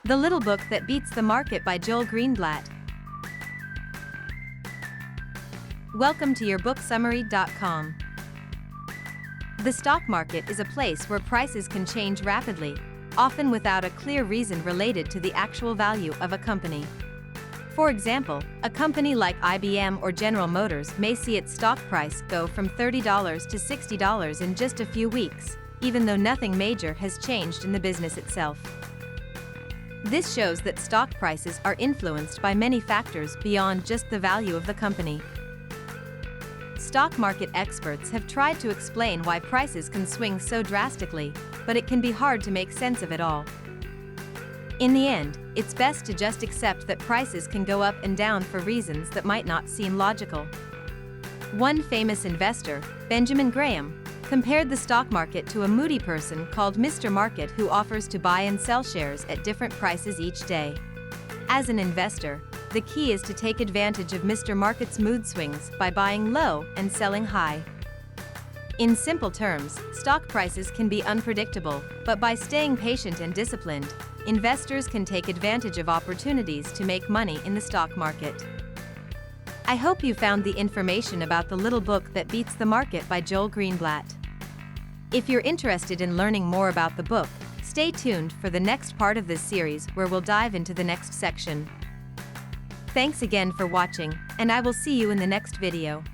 The Little Book That Beats the Market by Joel Greenblatt. Welcome to yourbooksummary.com. The stock market is a place where prices can change rapidly, often without a clear reason related to the actual value of a company. For example, a company like IBM or General Motors may see its stock price go from $30 to $60 in just a few weeks, even though nothing major has changed in the business itself. This shows that stock prices are influenced by many factors beyond just the value of the company. Stock market experts have tried to explain why prices can swing so drastically, but it can be hard to make sense of it all. In the end, it's best to just accept that prices can go up and down for reasons that might not seem logical. One famous investor, Benjamin Graham, compared the stock market to a moody person called Mr. Market who offers to buy and sell shares at different prices each day. As an investor, the key is to take advantage of Mr. Market's mood swings by buying low and selling high. In simple terms, stock prices can be unpredictable, but by staying patient and disciplined, investors can take advantage of opportunities to make money in the stock market. I hope you found the information about The Little Book That Beats the Market by Joel Greenblatt. If you're interested in learning more about the book, stay tuned for the next part of this series where we'll dive into the next section. Thanks again for watching, and I will see you in the next video.